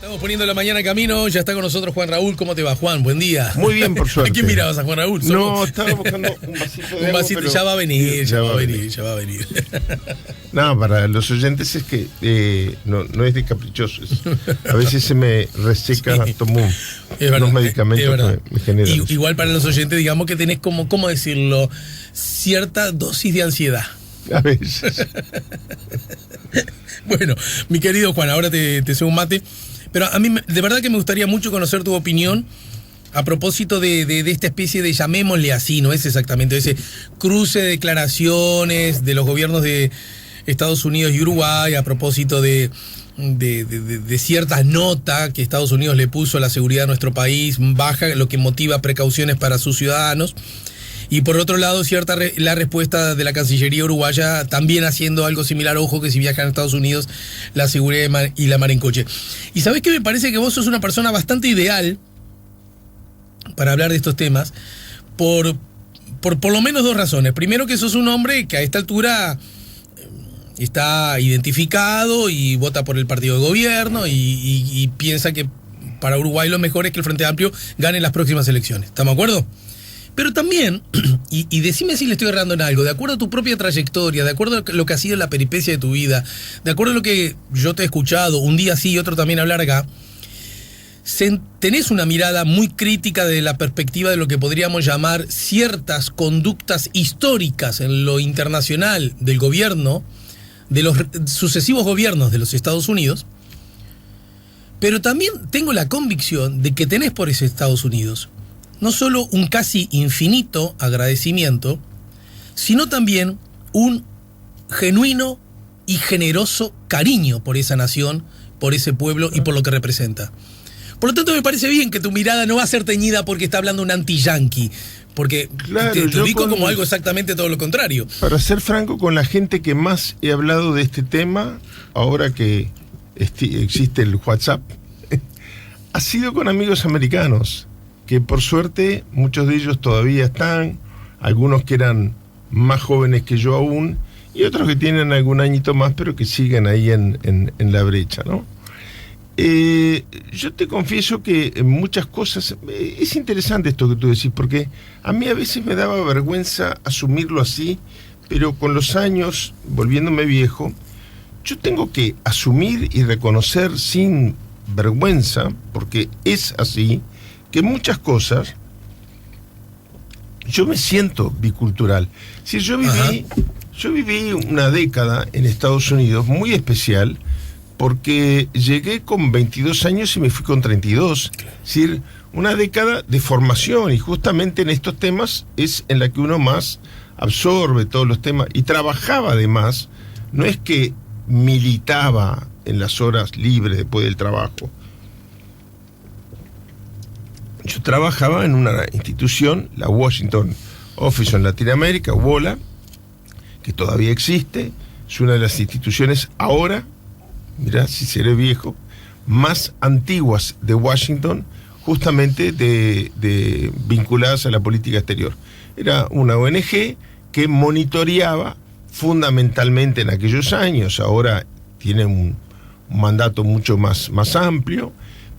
Estamos poniendo la mañana en camino, ya está con nosotros Juan Raúl. ¿Cómo te va, Juan? Buen día. Muy bien, por suerte. ¿A quién mirabas, a Juan Raúl? No, estaba buscando un vasito de agua. Un vasito, pero ya va a venir, ya va a venir. No, para los oyentes es que no es de caprichosos. A veces se me reseca, sí. Tomo unos medicamentos que me generan. Igual para los oyentes, digamos que tenés como, ¿cómo decirlo? Cierta dosis de ansiedad. A veces. Bueno, mi querido Juan, ahora te cedo un mate. Pero a mí de verdad que me gustaría mucho conocer tu opinión a propósito de esta especie de, llamémosle así, no es exactamente, ese cruce de declaraciones de los gobiernos de Estados Unidos y Uruguay a propósito de ciertas notas que Estados Unidos le puso a la seguridad de nuestro país baja, lo que motiva precauciones para sus ciudadanos. Y por otro lado, la respuesta de la Cancillería uruguaya también haciendo algo similar. Ojo que si viajan a Estados Unidos, la seguridad y la mar en coche. Y sabés que me parece que vos sos una persona bastante ideal para hablar de estos temas por lo menos dos razones. Primero, que sos un hombre que a esta altura está identificado y vota por el partido de gobierno y piensa que para Uruguay lo mejor es que el Frente Amplio gane las próximas elecciones. ¿Estamos de acuerdo? Pero también, y decime si le estoy errando en algo, de acuerdo a tu propia trayectoria, de acuerdo a lo que ha sido la peripecia de tu vida, de acuerdo a lo que yo te he escuchado un día sí y otro también hablar acá, tenés una mirada muy crítica de la perspectiva de lo que podríamos llamar ciertas conductas históricas en lo internacional del gobierno, de los sucesivos gobiernos de los Estados Unidos, pero también tengo la convicción de que tenés por ese Estados Unidos no solo un casi infinito agradecimiento, sino también un genuino y generoso cariño por esa nación, por ese pueblo y por lo que representa. Por lo tanto, me parece bien que tu mirada no va a ser teñida porque está hablando un anti-yanqui, porque claro, te ubico como algo exactamente todo lo contrario. Para ser franco, con la gente que más he hablado de este tema, ahora que existe el WhatsApp, ha sido con amigos americanos, que por suerte muchos de ellos todavía están, algunos que eran más jóvenes que yo aún, y otros que tienen algún añito más, pero que siguen ahí en la brecha, ¿no? Yo te confieso que en muchas cosas, es interesante esto que tú decís, porque a mí a veces me daba vergüenza asumirlo así, pero con los años, volviéndome viejo, yo tengo que asumir y reconocer sin vergüenza, porque es así, que muchas cosas yo me siento bicultural. Si yo viví una década en Estados Unidos muy especial, porque llegué con 22 años y me fui con 32. Es decir, una década de formación, y justamente en estos temas es en la que uno más absorbe todos los temas y trabajaba además. No es que militaba en las horas libres después del trabajo. Yo trabajaba en una institución, la Washington Office on Latin America, WOLA, que todavía existe, es una de las instituciones ahora, mirá si seré viejo, más antiguas de Washington, justamente vinculadas a la política exterior. Era una ONG que monitoreaba fundamentalmente en aquellos años, ahora tiene un mandato mucho más amplio,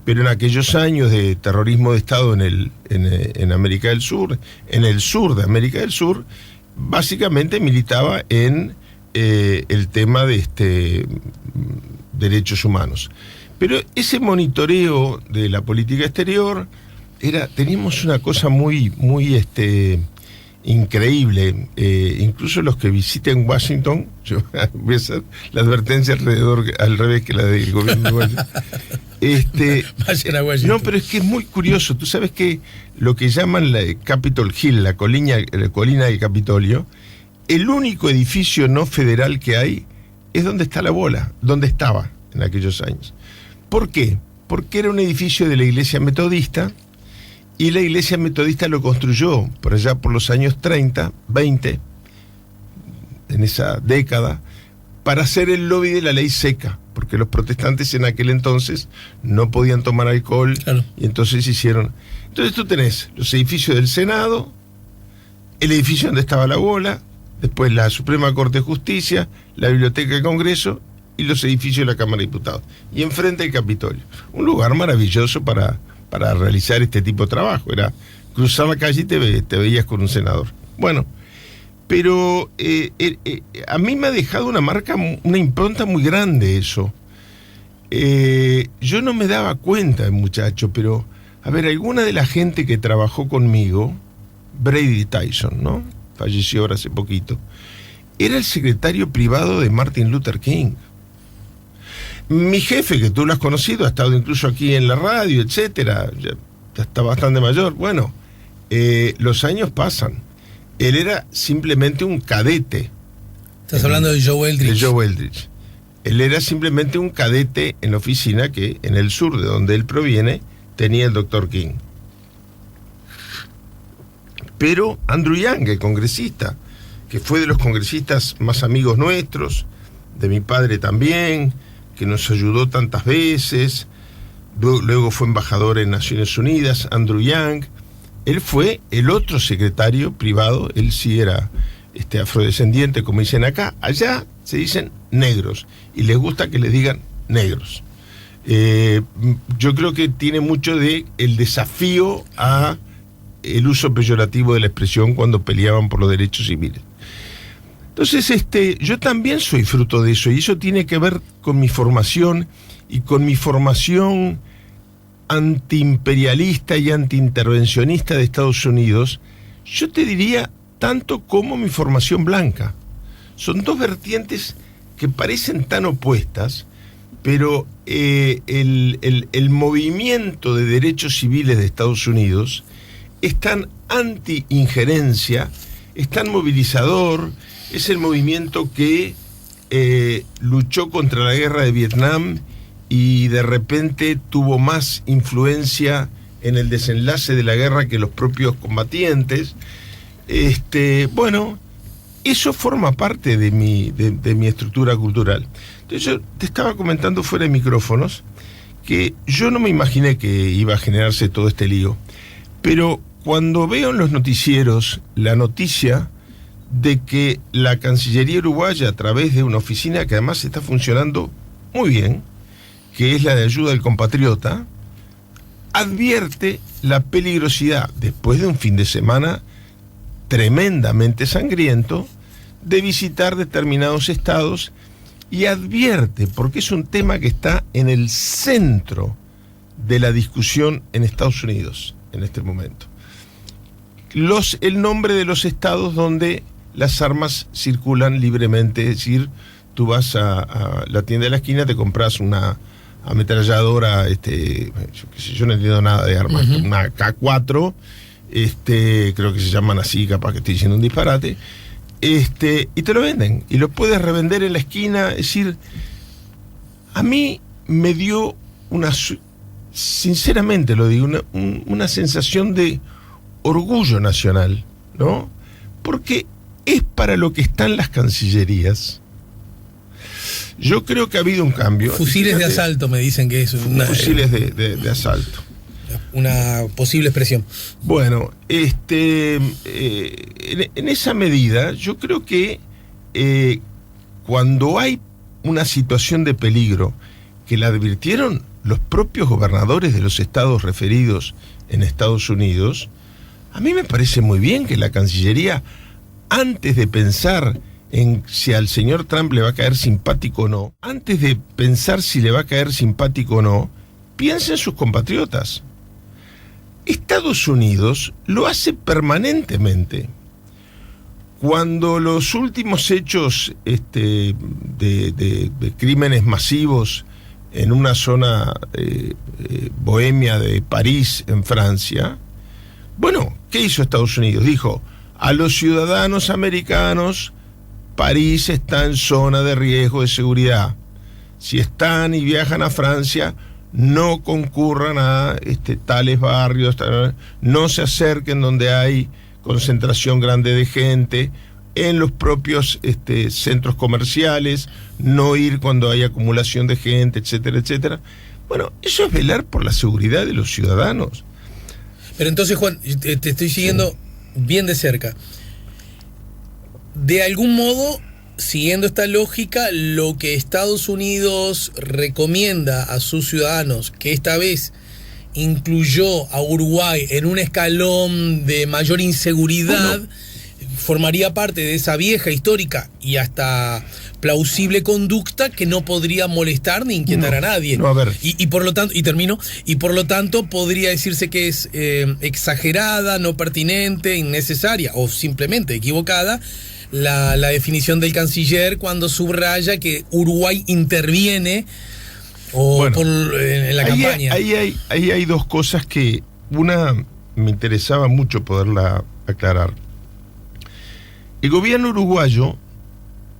pero en aquellos años de terrorismo de Estado en América del Sur, en el sur de América del Sur, básicamente militaba en el tema de derechos humanos. Pero ese monitoreo de la política exterior teníamos una cosa muy increíble. Incluso los que visiten Washington, yo voy a hacer la advertencia al revés que la del gobierno de Washington. Vayan a Washington. No, pero es que es muy curioso. Tú sabes que lo que llaman la Capitol Hill, la colina del Capitolio, el único edificio no federal que hay es donde está la bola, donde estaba en aquellos años. ¿Por qué? Porque era un edificio de la Iglesia Metodista, y la Iglesia Metodista lo construyó por allá por los años 30, 20, en esa década, para hacer el lobby de la ley seca, porque los protestantes en aquel entonces no podían tomar alcohol, claro. Y entonces hicieron... Entonces tú tenés los edificios del Senado, el edificio donde estaba la bola, después la Suprema Corte de Justicia, la Biblioteca del Congreso y los edificios de la Cámara de Diputados. Y enfrente del Capitolio. Un lugar maravilloso para realizar este tipo de trabajo. Era cruzar la calle y te veías con un senador. Bueno, pero a mí me ha dejado una marca, una impronta muy grande eso. Yo no me daba cuenta, muchacho, pero, a ver, alguna de la gente que trabajó conmigo, Brady Tyson, ¿no? Falleció ahora hace poquito. Era el secretario privado de Martin Luther King. Mi jefe, que tú lo has conocido, ha estado incluso aquí en la radio, etcétera, ya está bastante mayor. Bueno, los años pasan. Él era simplemente un cadete. Estás hablando de Joe Eldridge. De Joe Eldridge. Él era simplemente un cadete en la oficina que en el sur, de donde él proviene, tenía el doctor King. Pero Andrew Young, el congresista, que fue de los congresistas más amigos nuestros, de mi padre también, que nos ayudó tantas veces, luego fue embajador en Naciones Unidas, Andrew Young, él fue el otro secretario privado, él sí era afrodescendiente, como dicen acá, allá se dicen negros, y les gusta que les digan negros. Yo creo que tiene mucho de el desafío a el uso peyorativo de la expresión cuando peleaban por los derechos civiles. Entonces, yo también soy fruto de eso, y eso tiene que ver con mi formación y con mi formación antiimperialista y antiintervencionista de Estados Unidos. Yo te diría tanto como mi formación blanca. Son dos vertientes que parecen tan opuestas, pero el movimiento de derechos civiles de Estados Unidos es tan anti-injerencia, es tan movilizador. Es el movimiento que luchó contra la guerra de Vietnam y de repente tuvo más influencia en el desenlace de la guerra que los propios combatientes. Bueno, eso forma parte de mi estructura cultural. Entonces yo te estaba comentando fuera de micrófonos que yo no me imaginé que iba a generarse todo este lío, pero cuando veo en los noticieros la noticia de que la Cancillería uruguaya, a través de una oficina que además está funcionando muy bien, que es la de ayuda al compatriota, advierte la peligrosidad, después de un fin de semana tremendamente sangriento, de visitar determinados estados, y advierte, porque es un tema que está en el centro de la discusión en Estados Unidos en este momento, el nombre de los estados donde las armas circulan libremente. Es decir, tú vas a la tienda de la esquina, te compras una ametralladora, yo no entiendo nada de armas, una K4, creo que se llaman así, capaz que estoy diciendo un disparate, y te lo venden, y lo puedes revender en la esquina. Es decir, a mí me dio sinceramente lo digo, una sensación de orgullo nacional, ¿no? Porque es para lo que están las cancillerías. Yo creo que ha habido un cambio. Fusiles de asalto, me dicen que es fusiles de asalto. Una posible expresión. Bueno, en esa medida, yo creo que cuando hay una situación de peligro que la advirtieron los propios gobernadores de los estados referidos en Estados Unidos, a mí me parece muy bien que la Cancillería, antes de pensar en si al señor Trump le va a caer simpático o no, antes de pensar si le va a caer simpático o no, piense en sus compatriotas. Estados Unidos lo hace permanentemente. Cuando los últimos hechos de crímenes masivos en una zona bohemia de París, en Francia, bueno, ¿qué hizo Estados Unidos? Dijo: a los ciudadanos americanos, París está en zona de riesgo de seguridad. Si están y viajan a Francia, no concurran a tales barrios, no se acerquen donde hay concentración grande de gente, en los propios centros comerciales, no ir cuando hay acumulación de gente, etcétera, etcétera. Bueno, eso es velar por la seguridad de los ciudadanos. Pero entonces, Juan, te estoy siguiendo bien de cerca. De algún modo, siguiendo esta lógica, lo que Estados Unidos recomienda a sus ciudadanos, que esta vez incluyó a Uruguay en un escalón de mayor inseguridad, formaría parte de esa vieja, histórica y hasta plausible conducta que no podría molestar ni inquietar a nadie. No, a ver. Y por lo tanto, y por lo tanto podría decirse que es exagerada, no pertinente, innecesaria o simplemente equivocada la definición del canciller cuando subraya que Uruguay interviene en la campaña. Ahí hay dos cosas que una me interesaba mucho poderla aclarar. El gobierno uruguayo,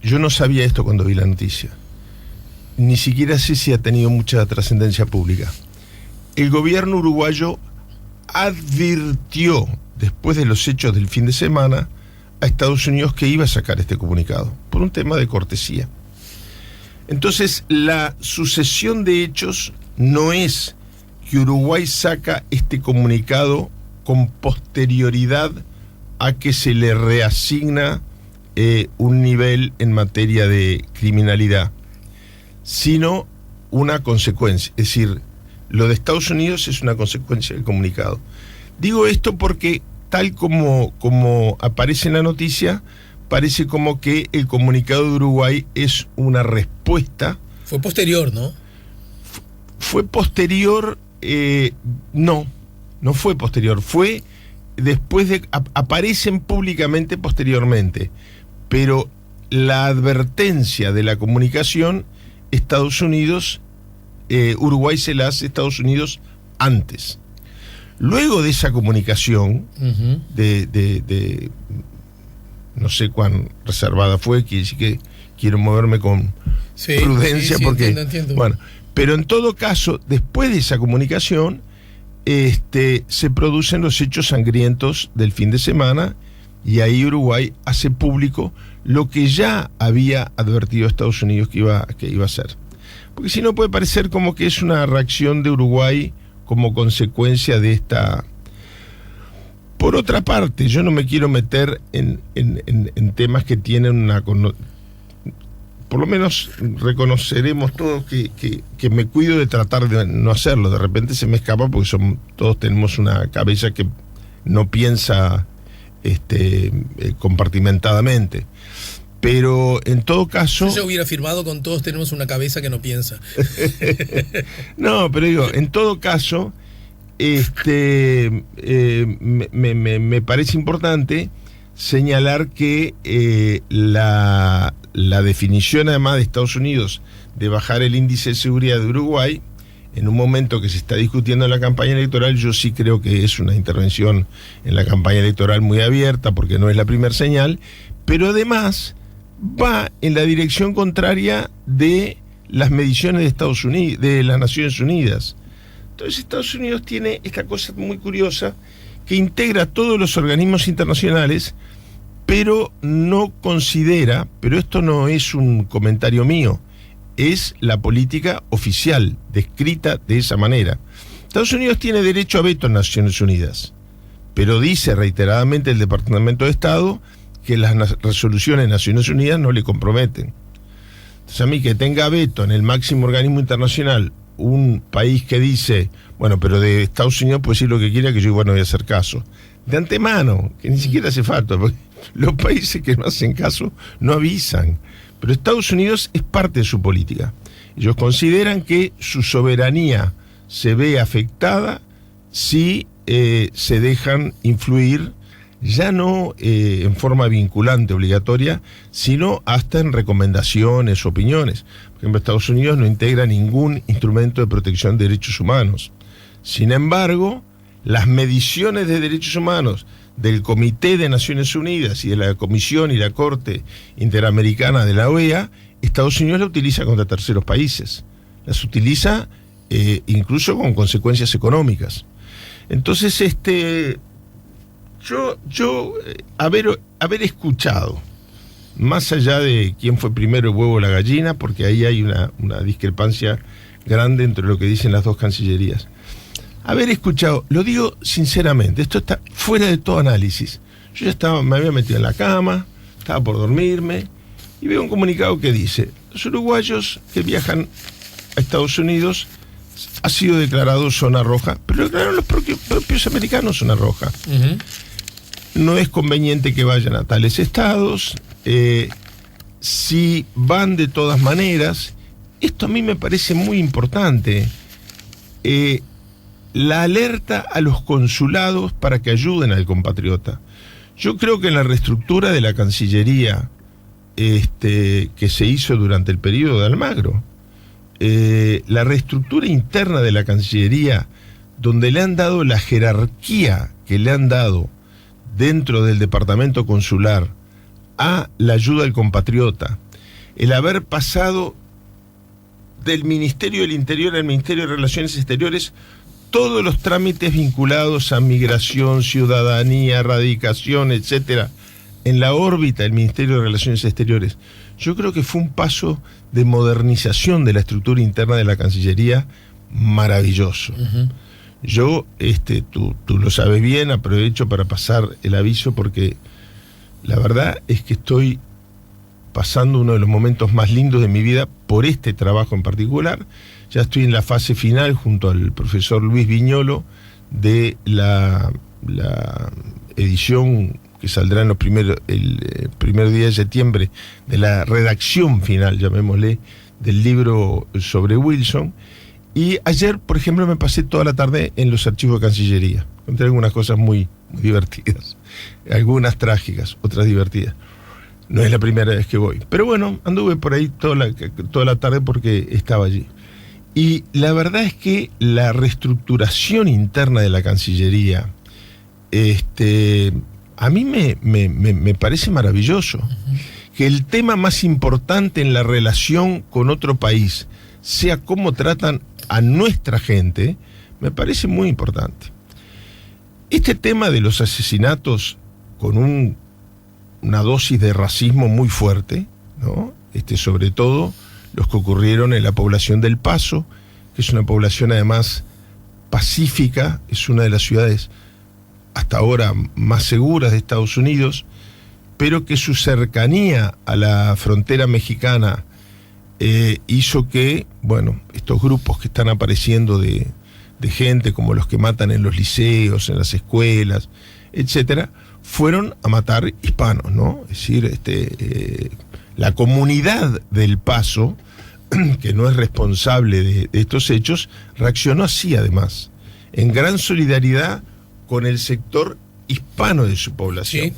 yo no sabía esto cuando vi la noticia, ni siquiera sé si ha tenido mucha trascendencia pública. El gobierno uruguayo advirtió, después de los hechos del fin de semana, a Estados Unidos que iba a sacar este comunicado, por un tema de cortesía. Entonces, la sucesión de hechos no es que Uruguay saca este comunicado con posterioridad a que se le reasigna un nivel en materia de criminalidad, sino una consecuencia. Es decir, lo de Estados Unidos es una consecuencia del comunicado. Digo esto porque, tal como aparece en la noticia, parece como que el comunicado de Uruguay es una respuesta. Fue posterior, ¿no? Fue posterior, no fue posterior, fue después de, aparecen públicamente posteriormente, pero la advertencia de la comunicación, Estados Unidos, Uruguay se la hace Estados Unidos antes. Luego de esa comunicación, de no sé cuán reservada fue, que quiero moverme con prudencia, porque entiendo. Bueno, pero en todo caso, después de esa comunicación, se producen los hechos sangrientos del fin de semana, y ahí Uruguay hace público lo que ya había advertido a Estados Unidos que iba a hacer. Porque si no puede parecer como que es una reacción de Uruguay como consecuencia de esta. Por otra parte, yo no me quiero meter en temas que tienen una. Por lo menos reconoceremos todos que me cuido de tratar de no hacerlo. De repente se me escapa porque todos tenemos una cabeza que no piensa compartimentadamente. Pero en todo caso. Yo hubiera afirmado con todos tenemos una cabeza que no piensa. No, pero digo, en todo caso, me parece importante señalar que la definición, además, de Estados Unidos de bajar el índice de seguridad de Uruguay en un momento que se está discutiendo en la campaña electoral, yo sí creo que es una intervención en la campaña electoral muy abierta, porque no es la primera señal, pero además va en la dirección contraria de las mediciones de Estados Unidos, de las Naciones Unidas. Entonces Estados Unidos tiene esta cosa muy curiosa que integra todos los organismos internacionales, pero no considera, pero esto no es un comentario mío, es la política oficial, descrita de esa manera. Estados Unidos tiene derecho a veto en Naciones Unidas, pero dice reiteradamente el Departamento de Estado que las resoluciones de Naciones Unidas no le comprometen. Entonces, a mí que tenga veto en el máximo organismo internacional un país que dice, bueno, pero de Estados Unidos puede decir lo que quiera, que yo igual no voy a hacer caso. De antemano, que ni siquiera hace falta, porque los países que no hacen caso no avisan. Pero Estados Unidos es parte de su política. Ellos consideran que su soberanía se ve afectada si se dejan influir, ya no en forma vinculante, obligatoria, sino hasta en recomendaciones, opiniones. Por ejemplo, Estados Unidos no integra ningún instrumento de protección de derechos humanos. Sin embargo, las mediciones de derechos humanos del Comité de Naciones Unidas y de la Comisión y la Corte Interamericana de la OEA, Estados Unidos la utiliza contra terceros países. Las utiliza incluso con consecuencias económicas. Entonces, yo haber escuchado, más allá de quién fue primero el huevo o la gallina, porque ahí hay una discrepancia grande entre lo que dicen las dos cancillerías. Haber escuchado, lo digo sinceramente, esto está fuera de todo análisis. Yo ya me había metido en la cama, estaba por dormirme, y veo un comunicado que dice: los uruguayos que viajan a Estados Unidos ha sido declarado zona roja, pero lo declararon los propios americanos zona roja. No es conveniente que vayan a tales estados, si van de todas maneras. Esto a mí me parece muy importante. La alerta a los consulados para que ayuden al compatriota. Yo creo que en la reestructura de la Cancillería que se hizo durante el periodo de Almagro, la reestructura interna de la Cancillería, donde le han dado la jerarquía que le han dado dentro del departamento consular a la ayuda al compatriota, el haber pasado del Ministerio del Interior al Ministerio de Relaciones Exteriores todos los trámites vinculados a migración, ciudadanía, radicación, etcétera, en la órbita del Ministerio de Relaciones Exteriores. Yo creo que fue un paso de modernización de la estructura interna de la Cancillería maravilloso. Yo, tú lo sabes bien, aprovecho para pasar el aviso porque la verdad es que estoy pasando uno de los momentos más lindos de mi vida por este trabajo en particular. Ya estoy en la fase final junto al profesor Luis Viñolo de la edición que saldrá en el primer día de septiembre, de la redacción final, llamémosle, del libro sobre Wilson. Y ayer, por ejemplo, me pasé toda la tarde en los archivos de Cancillería. Encontré algunas cosas muy divertidas, algunas trágicas, otras divertidas. No es la primera vez que voy. Pero bueno, anduve por ahí toda la tarde porque estaba allí. Y la verdad es que la reestructuración interna de la Cancillería, a mí me parece maravilloso. Que el tema más importante en la relación con otro país sea cómo tratan a nuestra gente, me parece muy importante. Este tema de los asesinatos con una dosis de racismo muy fuerte, ¿no? Sobre todo los que ocurrieron en la población del Paso, que es una población además pacífica, es una de las ciudades hasta ahora más seguras de Estados Unidos, pero que su cercanía a la frontera mexicana hizo que, bueno, estos grupos que están apareciendo de gente como los que matan en los liceos, en las escuelas, etcétera, fueron a matar hispanos, ¿no? Es decir, la comunidad del Paso, que no es responsable de estos hechos, reaccionó así además, en gran solidaridad con el sector hispano de su población. Sí.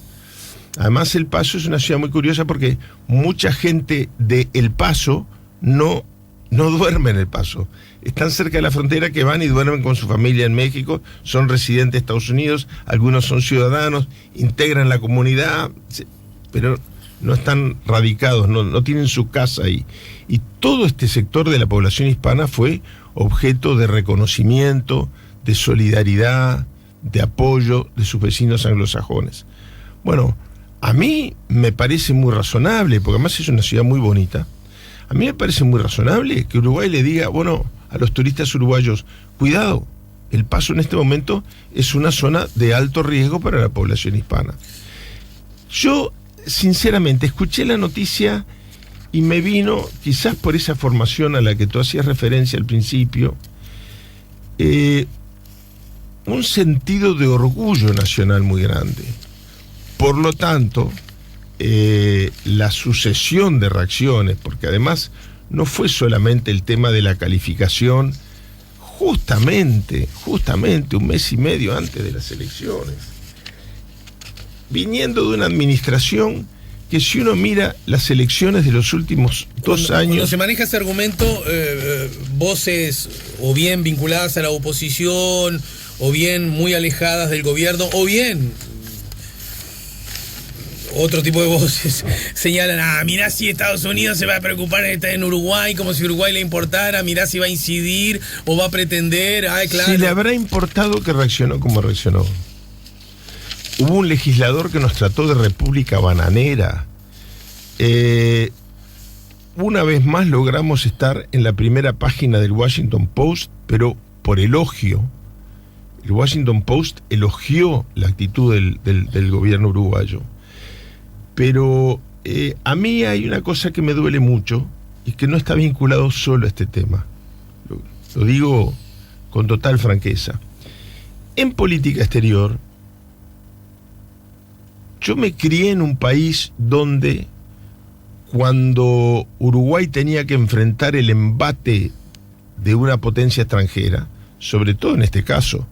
Además, El Paso es una ciudad muy curiosa porque mucha gente de El Paso no duerme en El Paso. Están cerca de la frontera, que van y duermen con su familia en México, son residentes de Estados Unidos, algunos son ciudadanos, integran la comunidad, pero no están radicados, no tienen su casa ahí. Y todo este sector de la población hispana fue objeto de reconocimiento, de solidaridad, de apoyo de sus vecinos anglosajones. Bueno, a mí me parece muy razonable, porque además es una ciudad muy bonita. A mí me parece muy razonable que Uruguay le diga, bueno, a los turistas uruguayos, cuidado, El Paso en este momento es una zona de alto riesgo para la población hispana. Yo, sinceramente, escuché la noticia y me vino, quizás por esa formación a la que tú hacías referencia al principio, un sentido de orgullo nacional muy grande. Por lo tanto, la sucesión de reacciones, porque además no fue solamente el tema de la calificación, justamente un mes y medio antes de las elecciones, viniendo de una administración que, si uno mira las elecciones de los últimos 2 años... Cuando se maneja ese argumento, voces o bien vinculadas a la oposición, o bien muy alejadas del gobierno, o bien otro tipo de voces señalan, mirá si Estados Unidos se va a preocupar en Uruguay, como si Uruguay le importara, mirá si va a incidir o va a pretender, claro. Si le habrá importado que reaccionó como reaccionó. Hubo un legislador que nos trató de república bananera. Una vez más logramos estar en la primera página del Washington Post, pero por elogio. El Washington Post elogió la actitud del gobierno uruguayo. Pero a mí hay una cosa que me duele mucho y que no está vinculado solo a este tema. Lo digo con total franqueza. En política exterior, yo me crié en un país donde cuando Uruguay tenía que enfrentar el embate de una potencia extranjera, sobre todo en este caso,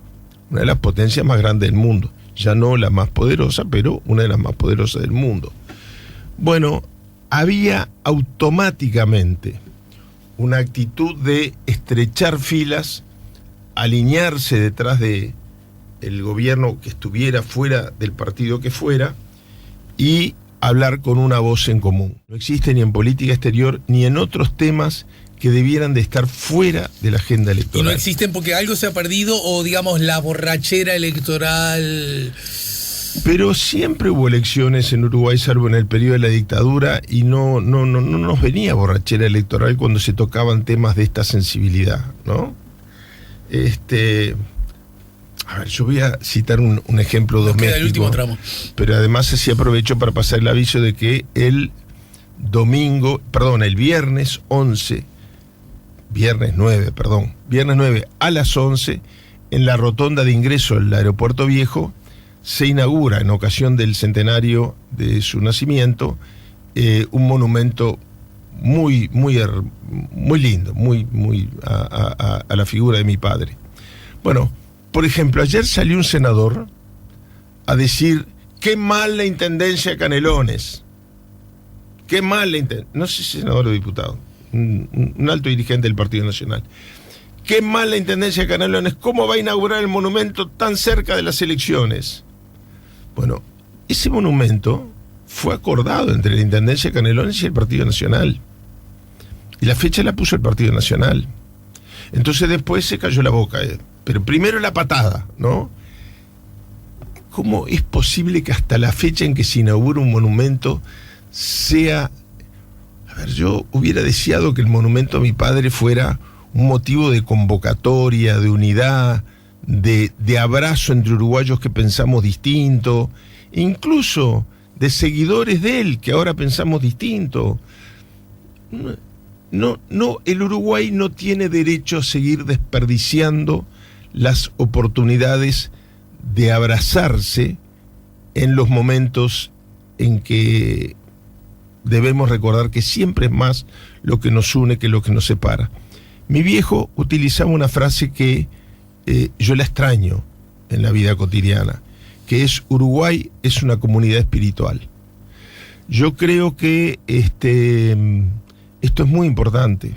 una de las potencias más grandes del mundo, ya no la más poderosa, pero una de las más poderosas del mundo. Bueno, había automáticamente una actitud de estrechar filas, alinearse detrás de el gobierno que estuviera fuera del partido que fuera y hablar con una voz en común. No existe ni en política exterior ni en otros temas que debieran de estar fuera de la agenda electoral. Y no existen porque algo se ha perdido o, digamos, la borrachera electoral. Pero siempre hubo elecciones en Uruguay, salvo en el periodo de la dictadura, y no nos venía borrachera electoral cuando se tocaban temas de esta sensibilidad, ¿no? A ver, yo voy a citar un ejemplo doméstico. El último tramo. Pero además así aprovecho para pasar el aviso de que el viernes 9 a las 11, en la rotonda de ingreso al aeropuerto viejo, se inaugura, en ocasión del centenario de su nacimiento, un monumento muy lindo, muy a la figura de mi padre. Bueno, por ejemplo, ayer salió un senador a decir: qué mal la intendencia de Canelones, qué mal la intendencia, no sé si senador o diputado, un alto dirigente del Partido Nacional. Qué mal la intendencia de Canelones, ¿cómo va a inaugurar el monumento tan cerca de las elecciones? Bueno, ese monumento fue acordado entre la intendencia de Canelones y el Partido Nacional. Y la fecha la puso el Partido Nacional. Entonces después se cayó la boca. Pero primero la patada, ¿no? ¿Cómo es posible que hasta la fecha en que se inaugura un monumento sea... A ver, yo hubiera deseado que el monumento a mi padre fuera un motivo de convocatoria, de unidad, de abrazo entre uruguayos que pensamos distinto, incluso de seguidores de él que ahora pensamos distinto. No, el Uruguay no tiene derecho a seguir desperdiciando las oportunidades de abrazarse en los momentos en que debemos recordar que siempre es más lo que nos une que lo que nos separa. Mi viejo utilizaba una frase que yo la extraño en la vida cotidiana, que es: Uruguay es una comunidad espiritual. Yo creo que esto es muy importante.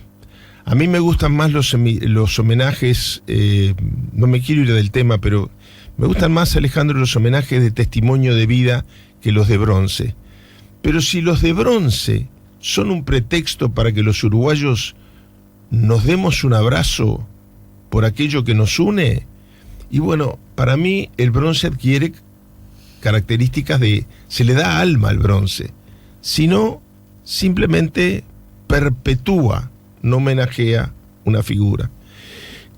A mí me gustan más los homenajes, no me quiero ir del tema, pero me gustan más, Alejandro, los homenajes de testimonio de vida que los de bronce. Pero si los de bronce son un pretexto para que los uruguayos nos demos un abrazo por aquello que nos une, y bueno, para mí el bronce adquiere características se le da alma al bronce, sino simplemente perpetúa, no homenajea una figura.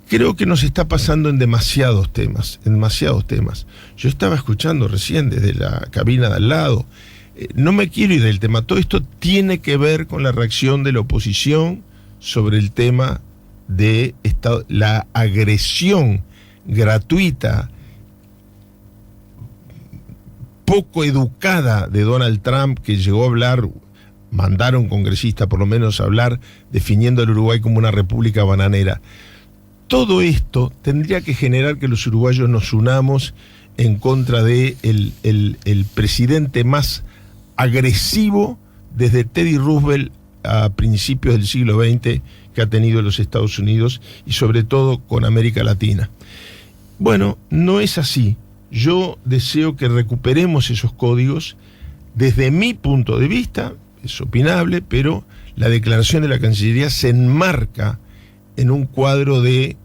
Creo que nos está pasando en demasiados temas. Yo estaba escuchando recién desde la cabina de al lado, no me quiero ir del tema, todo esto tiene que ver con la reacción de la oposición sobre el tema de la agresión gratuita, poco educada de Donald Trump, que llegó a hablar, mandaron congresistas por lo menos a hablar, definiendo al Uruguay como una república bananera. Todo esto tendría que generar que los uruguayos nos unamos en contra de el presidente más agresivo desde Teddy Roosevelt a principios del siglo XX que ha tenido los Estados Unidos y sobre todo con América Latina. Bueno, no es así. Yo deseo que recuperemos esos códigos. Desde mi punto de vista, es opinable, pero la declaración de la Cancillería se enmarca en un cuadro de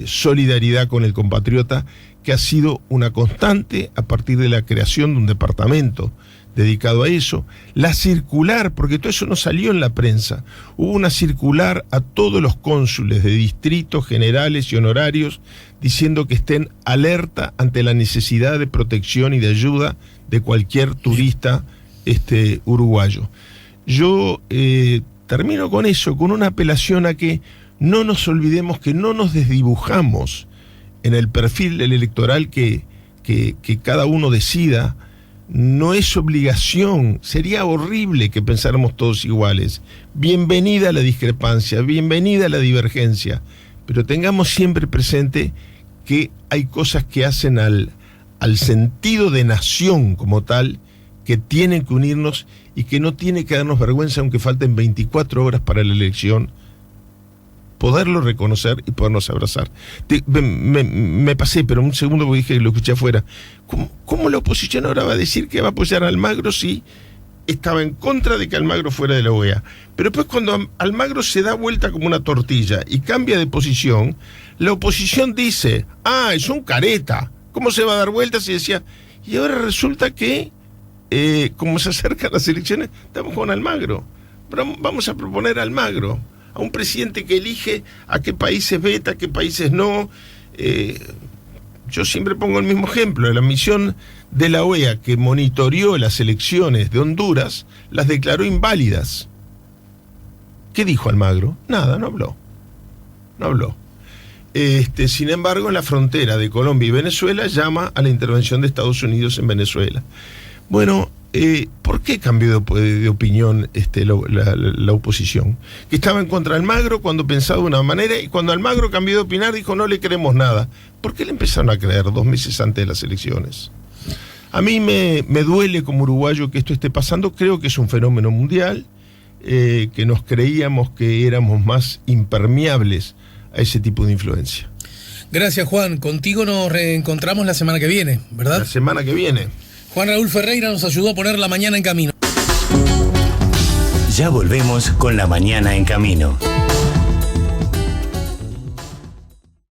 solidaridad con el compatriota que ha sido una constante a partir de la creación de un departamento dedicado a eso. La circular, porque todo eso no salió en la prensa, hubo una circular a todos los cónsules de distritos, generales y honorarios diciendo que estén alerta ante la necesidad de protección y de ayuda de cualquier turista uruguayo. Yo termino con eso, con una apelación a que no nos olvidemos que no nos desdibujamos en el perfil electoral que cada uno decida. No es obligación, sería horrible que pensáramos todos iguales. Bienvenida a la discrepancia, bienvenida a la divergencia, pero tengamos siempre presente que hay cosas que hacen al sentido de nación como tal, que tienen que unirnos y que no tiene que darnos vergüenza, aunque falten 24 horas para la elección, poderlo reconocer y podernos abrazar. Me pasé, pero un segundo porque dije que lo escuché afuera. ¿Cómo la oposición ahora va a decir que va a apoyar a Almagro si estaba en contra de que Almagro fuera de la OEA? Pero después cuando Almagro se da vuelta como una tortilla y cambia de posición, la oposición dice, es un careta, ¿cómo se va a dar vuelta si decía? Y ahora resulta que, como se acercan las elecciones, estamos con Almagro. Vamos a proponer a Almagro, a un presidente que elige a qué países veta, a qué países no. Yo siempre pongo el mismo ejemplo. La misión de la OEA que monitoreó las elecciones de Honduras las declaró inválidas. ¿Qué dijo Almagro? Nada, no habló. Sin embargo, en la frontera de Colombia y Venezuela llama a la intervención de Estados Unidos en Venezuela. Bueno, ¿por qué cambió de opinión la oposición? Que estaba en contra de Almagro cuando pensaba de una manera, y cuando Almagro cambió de opinar dijo no le queremos nada. ¿Por qué le empezaron a creer 2 meses antes de las elecciones? A mí me duele como uruguayo que esto esté pasando. Creo que es un fenómeno mundial, que nos creíamos que éramos más impermeables a ese tipo de influencia. Gracias, Juan. Contigo nos reencontramos la semana que viene, ¿verdad? La semana que viene. Juan Raúl Ferreira nos ayudó a poner la mañana en camino. Ya volvemos con La Mañana en Camino.